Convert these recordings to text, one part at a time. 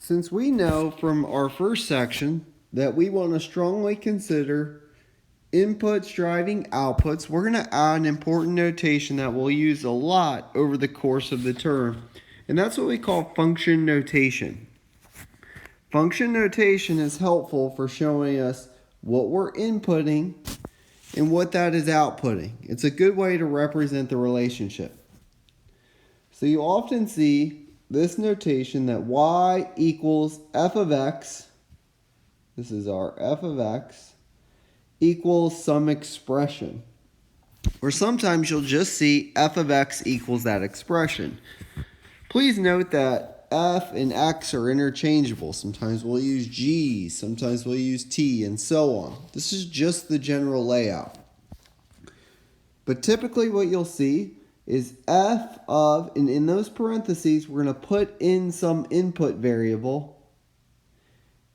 Since we know from our first section that we want to strongly consider inputs driving outputs, we're going to add an important notation that we'll use a lot over the course of the term, and that's what we call function notation. Function notation is helpful for showing us what we're inputting and what that is outputting. It's a good way to represent the relationship. So you often see this notation that y equals f of x, this is our f of x, equals some expression. Or sometimes you'll just see f of x equals that expression. Please note that f and x are interchangeable. Sometimes we'll use g, sometimes we'll use t, and so on. This is just the general layout. But typically what you'll see is f of, and in those parentheses, we're going to put in some input variable.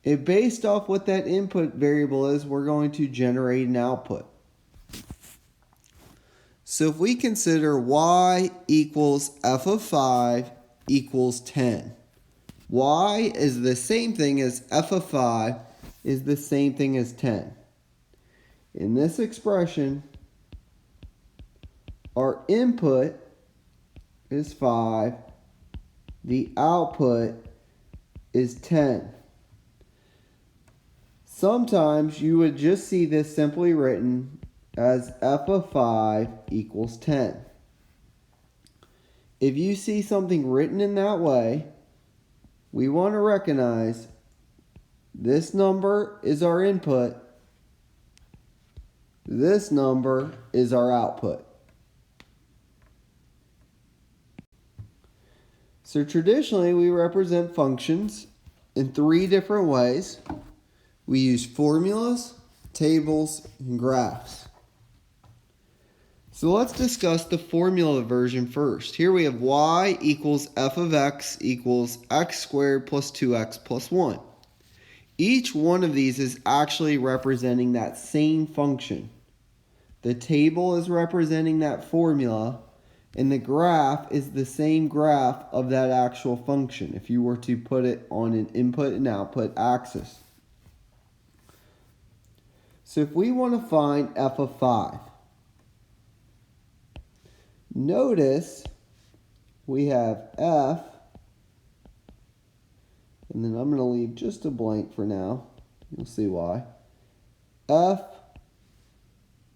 And based off what that input variable is, we're going to generate an output. So if we consider y equals f of 5 equals 10. Y is the same thing as f of 5 is the same thing as 10. In this expression, our input is 5, the output is 10. Sometimes you would just see this simply written as f of 5 equals 10. If you see something written in that way, we want to recognize this number is our input, this number is our output. So traditionally, we represent functions in 3 different ways. We use formulas, tables, and graphs. So let's discuss the formula version first. Here we have y equals f of x equals x squared plus 2x plus 1. Each one of these is actually representing that same function. The table is representing that formula, and the graph is the same graph of that actual function if you were to put it on an input and output axis. So if we want to find f of 5, notice we have f, and then I'm going to leave just a blank for now. You'll see why. F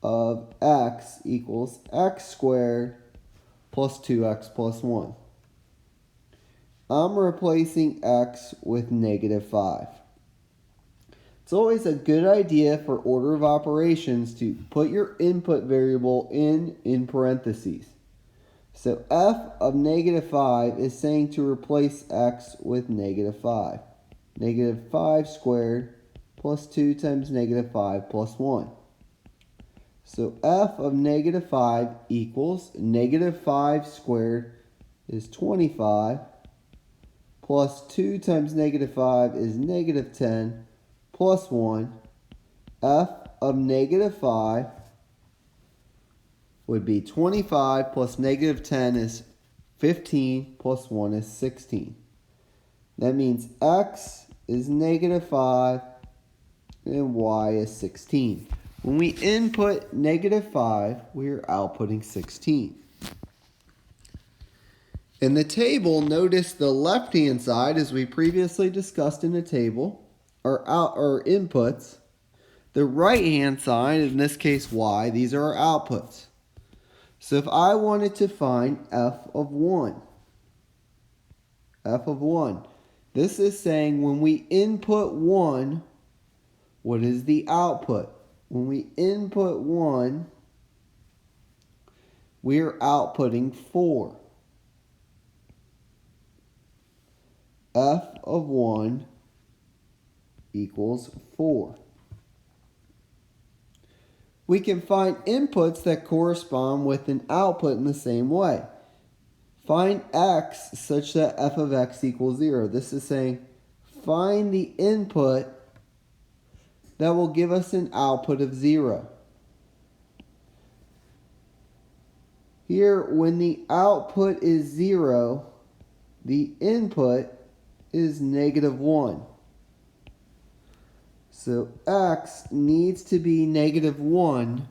of x equals x squared plus 2x plus 1. I'm replacing x with negative 5. It's always a good idea for order of operations to put your input variable in parentheses. So f of negative 5 is saying to replace x with negative 5. Negative 5 squared plus 2 times negative 5 plus 1. So f of negative 5 equals negative 5 squared is 25 plus 2 times negative 5 is negative 10 plus 1. F of negative 5 would be 25 plus negative 10 is 15 plus 1 is 16. That means x is negative 5 and y is 16. When we input negative 5, we are outputting 16. In the table, notice the left-hand side, as we previously discussed in the table, are inputs. The right-hand side, in this case y, these are our outputs. So if I wanted to find f of 1, this is saying when we input 1, what is the output? When we input 1, we are outputting 4. F of 1 equals 4. We can find inputs that correspond with an output in the same way. Find x such that f of x equals 0. This is saying find the input that will give us an output of 0. Here, when the output is 0, the input is -1. So x needs to be -1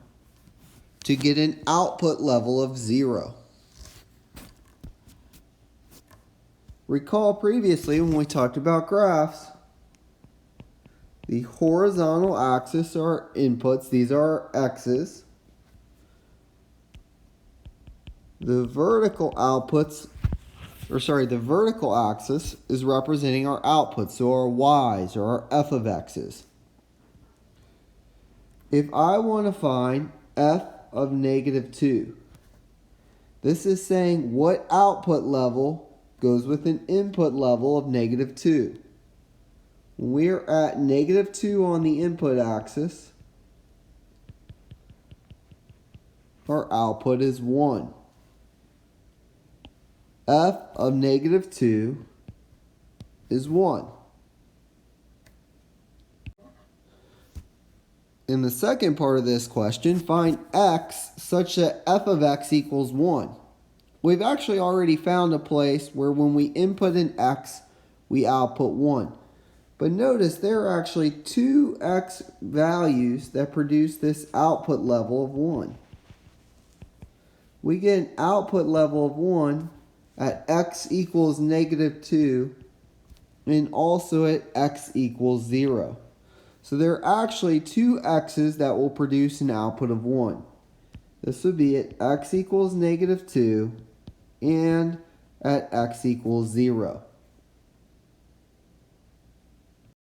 to get an output level of 0. Recall previously when we talked about graphs, the horizontal axis are inputs, these are our x's. The vertical axis is representing our outputs, so our y's or our f of x's. If I want to find f of -2, this is saying what output level goes with an input level of -2. When we're at -2 on the input axis, our output is 1. F of -2 is 1. In the second part of this question, find x such that f of x equals 1. We've actually already found a place where when we input an x, we output 1. But notice there are actually two x values that produce this output level of 1. We get an output level of 1 at x equals -2 and also at x equals 0. So there are actually two x's that will produce an output of 1. This would be at x equals -2 and at x equals 0.